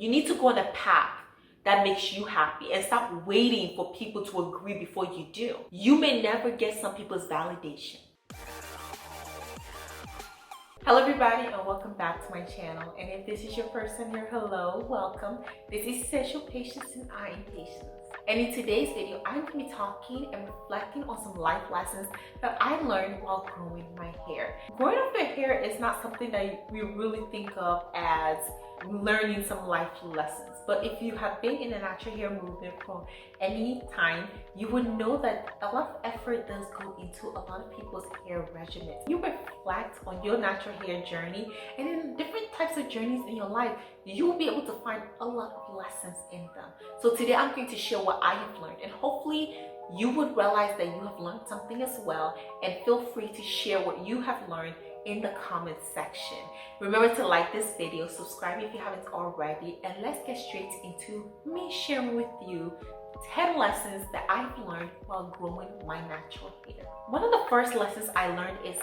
You need to go on a path that makes you happy and stop waiting for people to agree before you do. You may never get some people's validation. Hello everybody and welcome back to my channel. And if this is your first time here, hello, welcome. This is Social Patience and I Am Patience. And in today's video, I'm going to be talking and reflecting on some life lessons that I learned while growing my hair. Growing up the hair is not something that we really think of as learning some life lessons. But if you have been in the natural hair movement for any time, you would know that a lot of effort does go into a lot of people's hair regimens. You reflect on your natural hair journey and in different types of journeys in your life, you will be able to find a lot of lessons in them. So today I'm going to share what I have learned, and hopefully you would realize that you have learned something as well, and feel free to share what you have learned in the comment section. Remember to like this video, subscribe if you haven't already, and let's get straight into me sharing with you 10 lessons that I've learned while growing my natural hair. One of the first lessons I learned is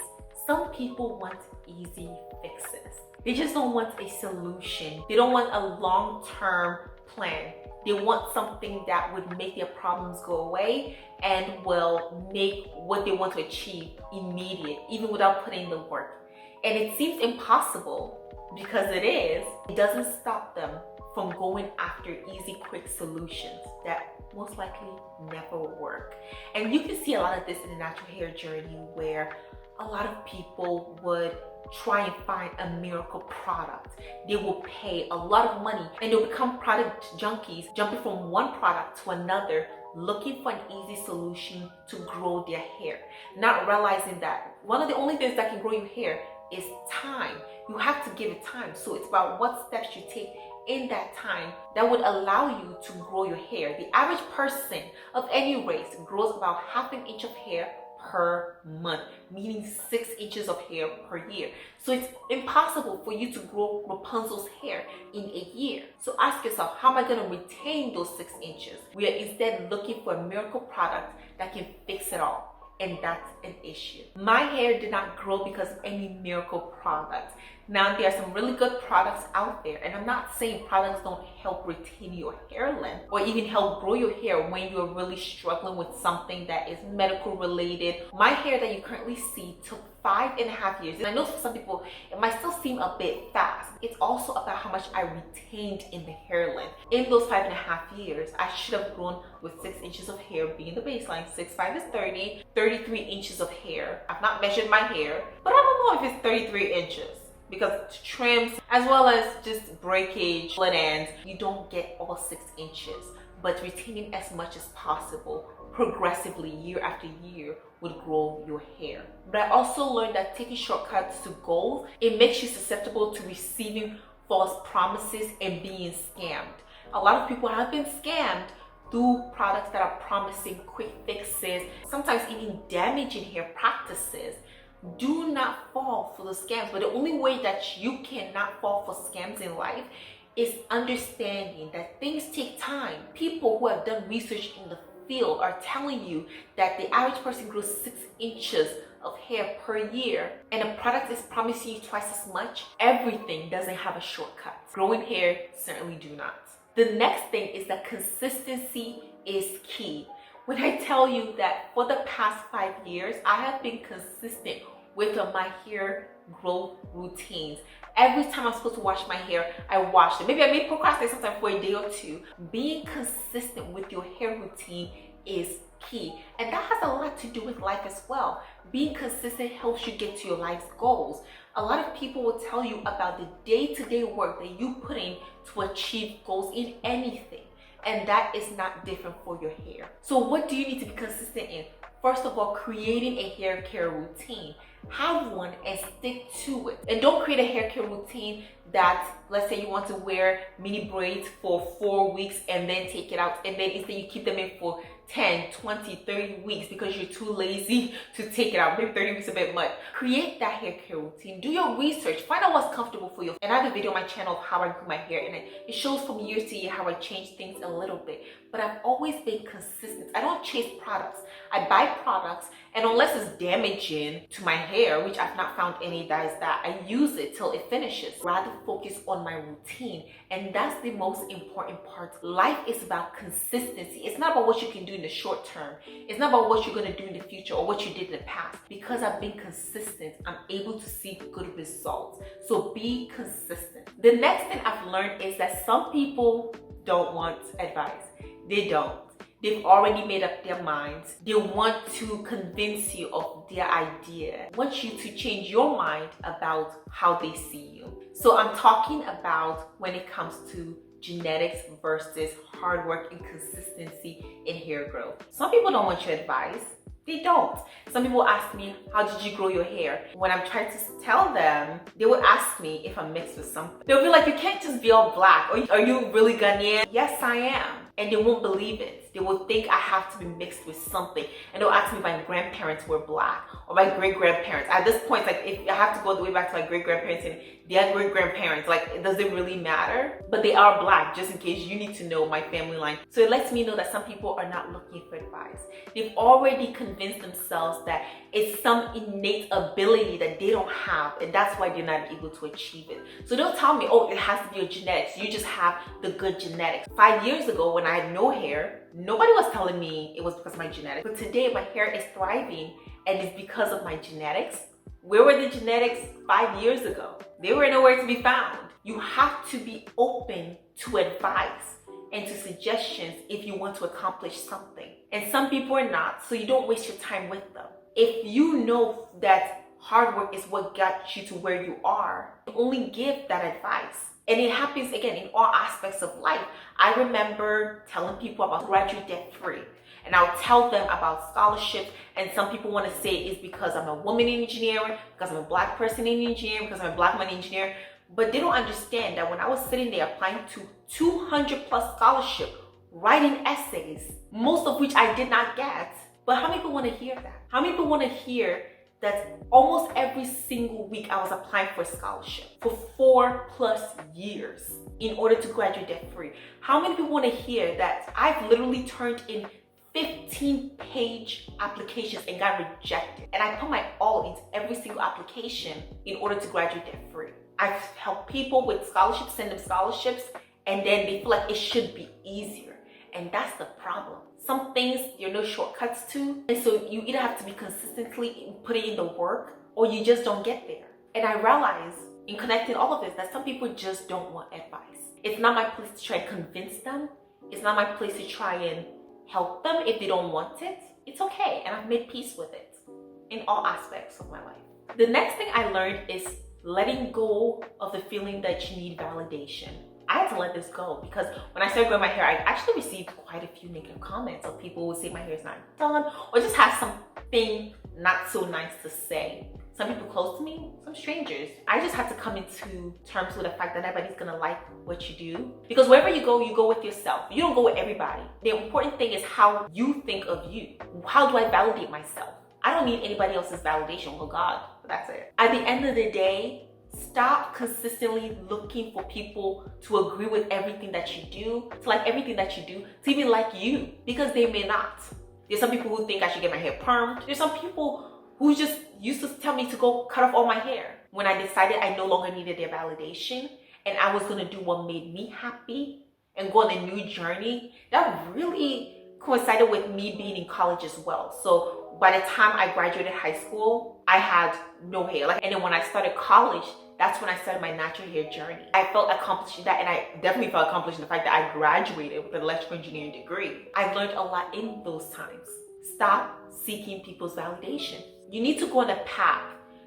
some people want easy fixes. They just don't want a solution. They don't want a long-term plan. They want something that would make their problems go away and will make what they want to achieve immediate, even without putting in the work. And it seems impossible because it is. It doesn't stop them from going after easy, quick solutions that most likely never work. And you can see a lot of this in the natural hair journey, where a lot of people would try and find a miracle product. They will pay a lot of money and they'll become product junkies, jumping from one product to another, looking for an easy solution to grow their hair, not realizing that one of the only things that can grow your hair is time. You have to give it time. So it's about what steps you take in that time that would allow you to grow your hair. The average person of any race grows about half an inch of hair per month, meaning 6 inches of hair per year. So it's impossible for you to grow Rapunzel's hair in a year. So ask yourself, how am I going to retain those 6 inches? We are instead looking for a miracle product that can fix it all. And that's an issue. My hair did not grow because of any miracle product. Now, there are some really good products out there, and I'm not saying products don't help retain your hair length or even help grow your hair when you're really struggling with something that is medical related. My hair that you currently see took 5.5 years. And I know for some people, it might still seem a bit fast. It's also about how much I retained in the hair length. In those 5.5 years, I should have grown with 6 inches of hair being the baseline. 6'5" is 30, 33 inches of hair. I've not measured my hair, but I don't know if it's 33 inches. Because trims, as well as just breakage, split ends, you don't get all 6 inches, but retaining as much as possible progressively year after year would grow your hair. But I also learned that taking shortcuts to goals, it makes you susceptible to receiving false promises and being scammed. A lot of people have been scammed through products that are promising quick fixes, sometimes even damaging hair practices. Do not fall for the scams, but the only way that you cannot fall for scams in life is understanding that things take time. People who have done research in the field are telling you that the average person grows 6 inches of hair per year, and a product is promising you twice as much. Everything doesn't have a shortcut. Growing hair certainly do not. The next thing is that consistency is key. When I tell you that for the past 5 years, I have been consistent with my hair growth routines. Every time I'm supposed to wash my hair, I wash it. Maybe I may procrastinate sometimes for a day or two. Being consistent with your hair routine is key. And that has a lot to do with life as well. Being consistent helps you get to your life's goals. A lot of people will tell you about the day-to-day work that you put in to achieve goals in anything. And that is not different for your hair. So what do you need to be consistent in? First of all, creating a hair care routine. Have one and stick to it. And don't create a hair care routine that, let's say you want to wear mini braids for 4 weeks and then take it out, and then instead you keep them in for 10, 20, 30 weeks because you're too lazy to take it out. Maybe 30 weeks a bit much. Create that hair care routine. Do your research. Find out what's comfortable for you. And I have a video on my channel of how I grew my hair, and it shows from year to year how I change things a little bit. But I've always been consistent. I don't chase products. I buy products, and unless it's damaging to my hair, which I've not found any dyes that I use it till it finishes. Rather focus on my routine, and that's the most important part. Life is about consistency. It's not about what you can do in the short term. It's not about what you're going to do in the future or what you did in the past. Because I've been consistent, I'm able to see good results. So be consistent. The next thing I've learned is that some people don't want advice. They don't. They've already made up their minds. They want to convince you of their idea. They want you to change your mind about how they see you. So I'm talking about when it comes to genetics versus hard work and consistency in hair growth. Some people don't want your advice. They don't. Some people ask me, how did you grow your hair? When I'm trying to tell them, they will ask me if I'm mixed with something. They'll be like, you can't just be all black. Are you really Ghanaian? Yes, I am. And they won't believe it. They will think I have to be mixed with something. And they'll ask me if my grandparents were black or my great-grandparents. At this point, like, if I have to go all the way back to my great-grandparents and their great-grandparents, like, does it really matter? But they are black, just in case you need to know my family line. So it lets me know that some people are not looking for advice. They've already convinced themselves that it's some innate ability that they don't have, and that's why they're not able to achieve it. So don't tell me, oh, it has to be your genetics. You just have the good genetics. 5 years ago, when I had no hair, nobody was telling me it was because of my genetics. But today, my hair is thriving, and it's because of my genetics. Where were the genetics 5 years ago? They were nowhere to be found. You have to be open to advice and to suggestions if you want to accomplish something. And some people are not, so you don't waste your time with them. If you know that hard work is what got you to where you are, only give that advice. And it happens, again, in all aspects of life. I remember telling people about graduate debt free. And I'll tell them about scholarships. And some people want to say it's because I'm a woman in engineering, because I'm a black person in engineering, because I'm a black man engineer. But they don't understand that when I was sitting there applying to 200 plus scholarships, writing essays, most of which I did not get. But how many people want to hear that? How many people want to hear that almost every single week I was applying for a scholarship for 4+ years in order to graduate debt free? How many people want to hear that I've literally turned in 15-page applications and got rejected? And I put my all into every single application in order to graduate debt free. I've helped people with scholarships, send them scholarships, and then they feel like it should be easier. And that's the problem. Some things there are no shortcuts to, and so you either have to be consistently putting in the work or you just don't get there. And I realize in connecting all of this that some people just don't want advice. It's not my place to try and convince them. It's not my place to try and help them if they don't want it. It's okay, and I've made peace with it in all aspects of my life. The next thing I learned is letting go of the feeling that you need validation. I had to let this go because when I started growing my hair, I actually received quite a few negative comments of people who would say my hair is not done or just have something not so nice to say. Some people close to me, some strangers. I just had to come into terms with the fact that everybody's gonna like what you do. Because wherever you go with yourself. You don't go with everybody. The important thing is how you think of you. How do I validate myself? I don't need anybody else's validation. Well, God, but that's it. At the end of the day, stop consistently looking for people to agree with everything that you do, to like everything that you do, to even like you, because they may not. There's some people who think I should get my hair permed. There's some people who just used to tell me to go cut off all my hair. When I decided I no longer needed their validation and I was gonna do what made me happy and go on a new journey, that really coincided with me being in college as well. So by the time I graduated high school, I had no hair. And then when I started college, that's when I started my natural hair journey. I felt accomplished in that, and I definitely felt accomplished in the fact that I graduated with an electrical engineering degree. I learned a lot in those times. Stop seeking people's validation. You need to go on a path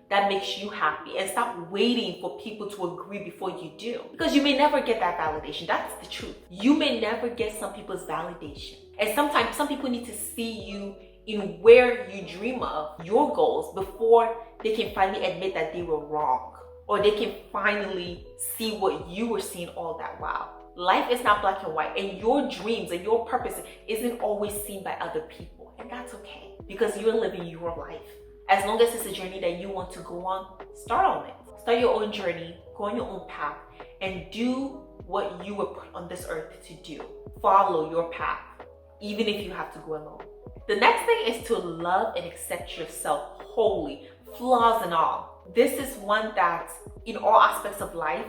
that makes you happy and stop waiting for people to agree before you do. Because you may never get that validation. That's the truth. You may never get some people's validation. And sometimes some people need to see you in where you dream of, your goals, before they can finally admit that they were wrong, or they can finally see what you were seeing all that while. Life is not black and white, and your dreams and your purpose isn't always seen by other people, and that's okay, because you're living your life. As long as it's a journey that you want to go on, start on it. Start your own journey, go on your own path, and do what you were put on this earth to do. Follow your path, even if you have to go alone. The next thing is to love and accept yourself wholly, flaws and all. This is one that in all aspects of life,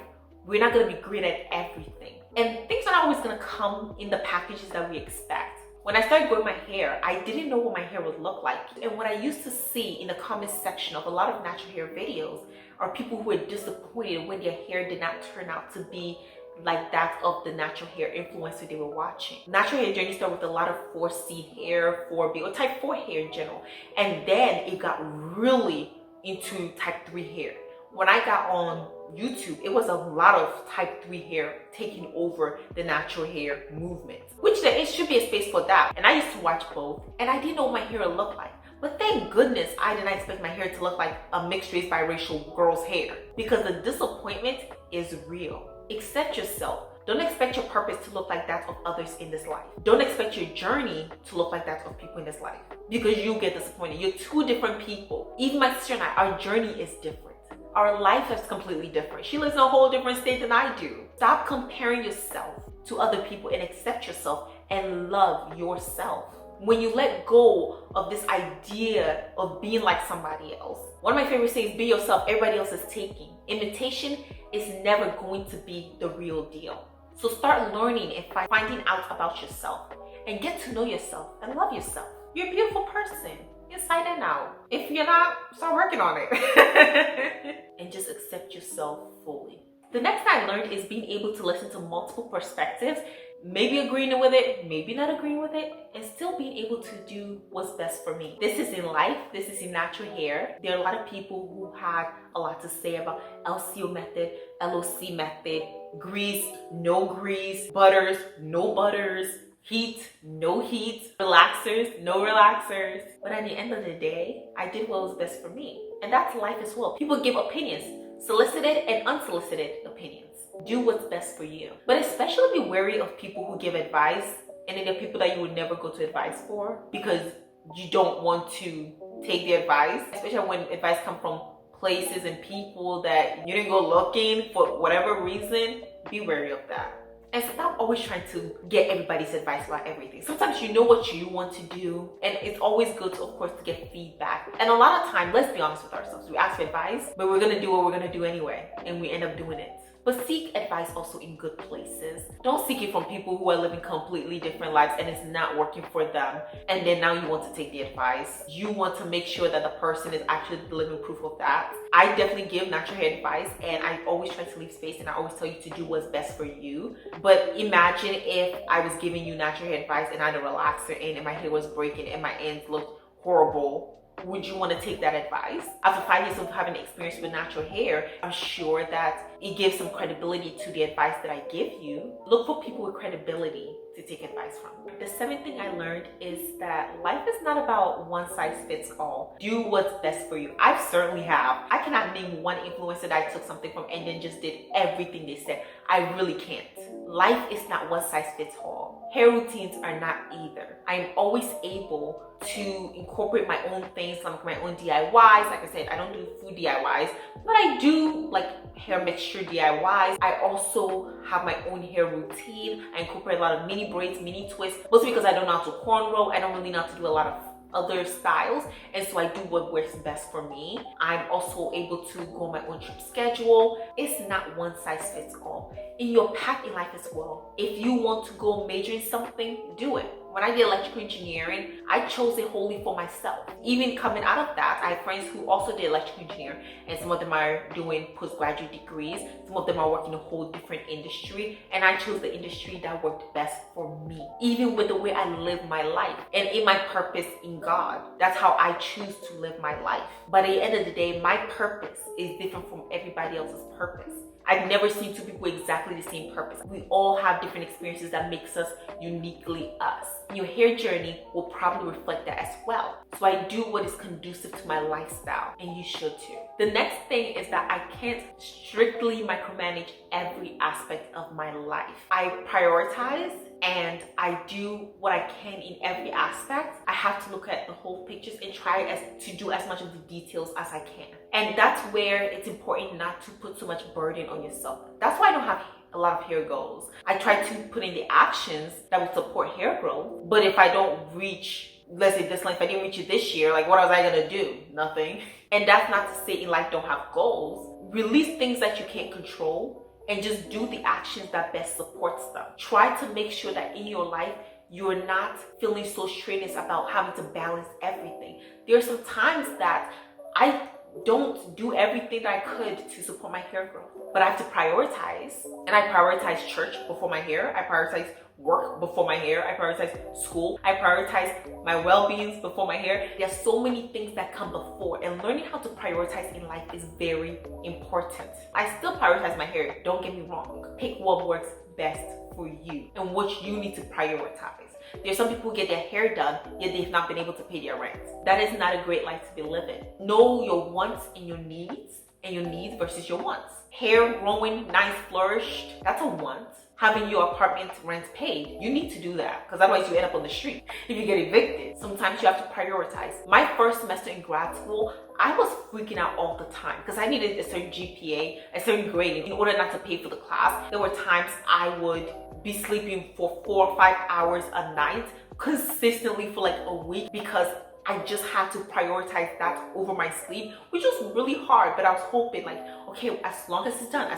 we're not going to be great at everything. And things are not always going to come in the packages that we expect. When I started growing my hair, I didn't know what my hair would look like. And what I used to see in the comment section of a lot of natural hair videos are people who were disappointed when their hair did not turn out to be like that of the natural hair influencer they were watching. Natural hair journey started with a lot of 4C hair, 4B, or type 4 hair in general. And then it got really into type 3 hair. When I got on YouTube, it was a lot of type 3 hair taking over the natural hair movement, which there it should be a space for that. And I used to watch both, and I didn't know what my hair would look like. But thank goodness I did not expect my hair to look like a mixed race biracial girl's hair, because the disappointment is real. Accept yourself. Don't expect your purpose to look like that of others in this life. Don't expect your journey to look like that of people in this life, because you get disappointed. You're two different people. Even my sister and I, our journey is different. Our life is completely different. She lives in a whole different state than I do. Stop comparing yourself to other people and accept yourself and love yourself. When you let go of this idea of being like somebody else, one of my favorite sayings, be yourself, everybody else is taking. Imitation is never going to be the real deal. So start learning and finding out about yourself and get to know yourself and love yourself. You're a beautiful person, inside and out. If you're not, start working on it. And just accept yourself fully. The next thing I learned is being able to listen to multiple perspectives, maybe agreeing with it, maybe not agreeing with it, and still being able to do what's best for me. This is in life, this is in natural hair. There are a lot of people who had a lot to say about LCO method, LOC method, grease, no grease, butters, no butters, heat, no heat, relaxers, no relaxers. But at the end of the day, I did what was best for me. And that's life as well. People give opinions, solicited and unsolicited opinions. Do what's best for you. But especially be wary of people who give advice, and then there are people that you would never go to advice for because you don't want to take the advice, especially when advice comes from places and people that you didn't go looking for whatever reason. Be wary of that. And stop always trying to get everybody's advice about everything. Sometimes you know what you want to do, and it's always good to, of course, to get feedback. And a lot of time, let's be honest with ourselves, we ask for advice, but we're gonna do what we're gonna do anyway, and we end up doing it. But seek advice also in good places. Don't seek it from people who are living completely different lives and it's not working for them, and then now you want to take the advice. You want to make sure that the person is actually living proof of that. I definitely give natural hair advice, and I always try to leave space, and I always tell you to do what's best for you. But imagine if I was giving you natural hair advice and I had a relaxer in and my hair was breaking and my ends looked horrible. Would you want to take that advice? After 5 years of having experience with natural hair, I'm sure that it gives some credibility to the advice that I give you. Look for people with credibility to take advice from. The seventh thing I learned is that life is not about one size fits all. Do what's best for you. I certainly have. I cannot name one influencer that I took something from and then just did everything they said. I really can't. Life is not one size fits all. Hair routines are not either. I'm always able to incorporate my own things, like my own DIYs. Like I said, I don't do food DIYs, but I do like hair mixture DIYs. I also have my own hair routine. I incorporate a lot of mini braids, mini twists, mostly because I don't know how to cornrow. I don't really know how to do a lot of other styles, and so I do what works best for me. I'm also able to go on my own trip schedule. It's not one size fits all. In your path in life as well, if you want to go major in something, do it. When I did electrical engineering, I chose it wholly for myself. Even coming out of that, I have friends who also did electrical engineering, and some of them are doing postgraduate degrees. Some of them are working in a whole different industry, and I chose the industry that worked best for me. Even with the way I live my life and in my purpose in God, that's how I choose to live my life. But at the end of the day, my purpose is different from everybody else's purpose. I've never seen two people exactly the same purpose. We all have different experiences that makes us uniquely us. Your hair journey will probably reflect that as well. So I do what is conducive to my lifestyle, and you should too. The next thing is that I can't strictly micromanage every aspect of my life. I prioritize and I do what I can in every aspect. I have to look at the whole pictures and try to do as much of the details as I can. And that's where it's important not to put so much burden on yourself. That's why I don't have a lot of hair goals. I try to put in the actions that will support hair growth, but if I don't reach let's say this length, if I didn't reach it this year, like what was I gonna do? Nothing. And that's not to say in life don't have goals. Release things that you can't control and just do the actions that best supports them. Try to make sure that in your life, you're not feeling so strenuous about having to balance everything. There are some times that I don't do everything that I could to support my hair growth, but I have to prioritize. And I prioritize church before my hair. I prioritize work before my hair. I prioritize school. I prioritize my well-beings before my hair. There's so many things that come before, and learning how to prioritize in life is very important. I still prioritize my hair, don't get me wrong. Pick what works best for you and what you need to prioritize. There's some people who get their hair done, yet they've not been able to pay their rent. That is not a great life to be living. Know your wants and your needs versus your wants. Hair growing, nice, flourished, that's a want. Having your apartment rent paid, you need to do that, because otherwise you end up on the street if you get evicted. Sometimes you have to prioritize. My first semester in grad school, I was freaking out all the time because I needed a certain GPA, a certain grade in order not to pay for the class. There were times I would be sleeping for 4 or 5 hours a night consistently for like a week because I just had to prioritize that over my sleep, which was really hard. But I was hoping like, okay, as long as it's done,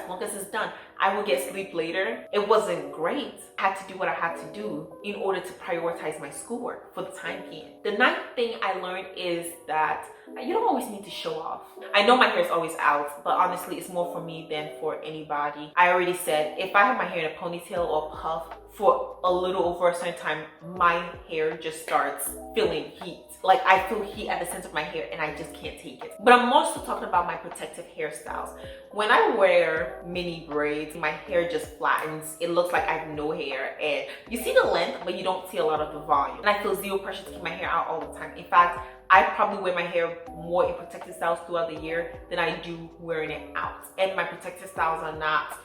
I will get sleep later. It wasn't great. I had to do what I had to do in order to prioritize my schoolwork for the time being. The ninth thing I learned is that you don't always need to show off. I know my hair is always out, but honestly, it's more for me than for anybody. I already said, if I have my hair in a ponytail or puff for a little over a certain time, my hair just starts feeling heat. Like I feel heat at the center of my hair and I just can't take it. But I'm also talking about my protective hairstyles. When I wear mini braids, my hair just flattens. It looks like I have no hair and you see the length, but you don't see a lot of the volume. And I feel zero pressure to keep my hair out all the time. In fact, I probably wear my hair more in protective styles throughout the year than I do wearing it out. And my protective styles are not,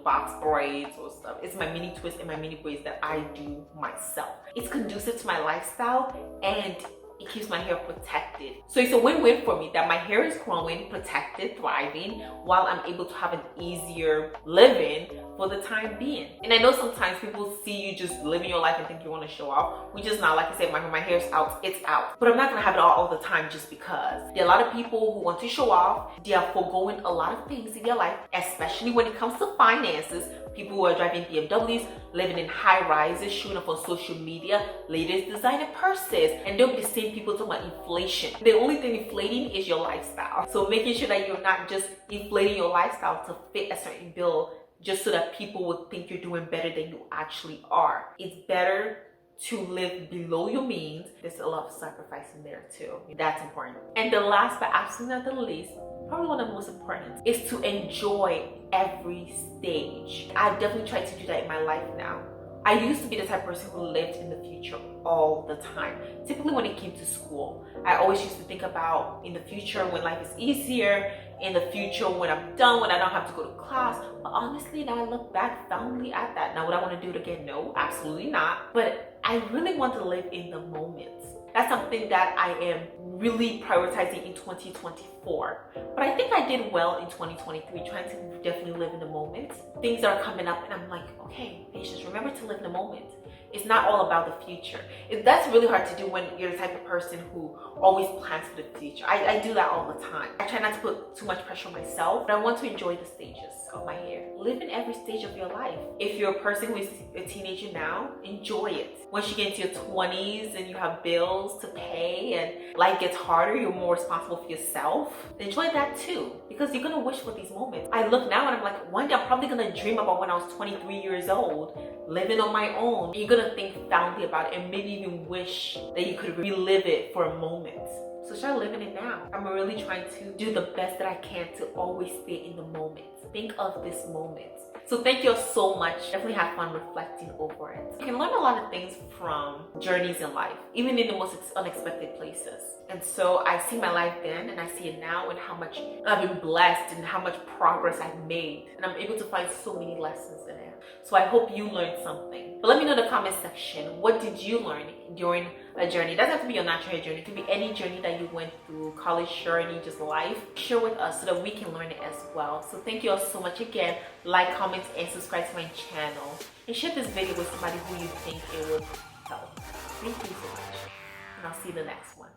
box braids or stuff. It's my mini twist and my mini braids that I do myself. It's conducive to my lifestyle and it keeps my hair protected. So it's a win-win for me that my hair is growing, protected, thriving, while I'm able to have an easier living for the time being. And I know sometimes people see you just living your life and think you want to show off, which is not. Like I said, my hair's out, it's out. But I'm not gonna have it all the time just because. There are a lot of people who want to show off. They are foregoing a lot of things in their life, especially when it comes to finances. People who are driving BMWs, living in high rises, showing up on social media, latest designer purses, and they'll be the same people talking about inflation. The only thing inflating is your lifestyle. So making sure that you're not just inflating your lifestyle to fit a certain bill just so that people would think you're doing better than you actually are. It's better to live below your means. There's a lot of sacrifice in there too. That's important. And the last but absolutely not the least, probably one of the most important, is to enjoy every stage. I've definitely tried to do that in my life now. I used to be the type of person who lived in the future all the time. Typically when it came to school, I always used to think about in the future when life is easier, in the future when I'm done, when I don't have to go to class. But honestly, now I look back fondly at that. Now would I want to do it again? No, absolutely not. But I really want to live in the moment. That's something that I am really prioritizing in 2024. But I think I did well in 2023, trying to definitely live in the moment. Things are coming up and I'm like, okay, patience, remember to live in the moment. It's not all about the future. That's really hard to do when you're the type of person who always plans for the future. I do that all the time. I try not to put too much pressure on myself, but I want to enjoy the stages of my hair. Live in every stage of your life. If you're a person who is a teenager now, enjoy it. Once you get into your 20s and you have bills to pay and life gets harder, you're more responsible for yourself, enjoy that too, because you're gonna wish for these moments. I look now and I'm like, one day I'm probably gonna dream about when I was 23 years old, living on my own. You're gonna think fondly about it and maybe even wish that you could relive it for a moment. So start living it now. I'm really trying to do the best that I can to always stay in the moment. Think of this moment. So thank you all so much. Definitely have fun reflecting over it. You can learn a lot of things from journeys in life, even in the most unexpected places. And so I see my life then and I see it now and how much I've been blessed and how much progress I've made. And I'm able to find so many lessons in it. So I hope you learned something. But let me know in the comment section, what did you learn during a journey? It doesn't have to be a natural hair journey. It could be any journey that you went through, college journey, just life. Share with us so that we can learn it as well. So thank you all so much again. Like, comment, and subscribe to my channel. And share this video with somebody who you think it would help. Thank you so much. and I'll see you in the next one.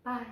Bye.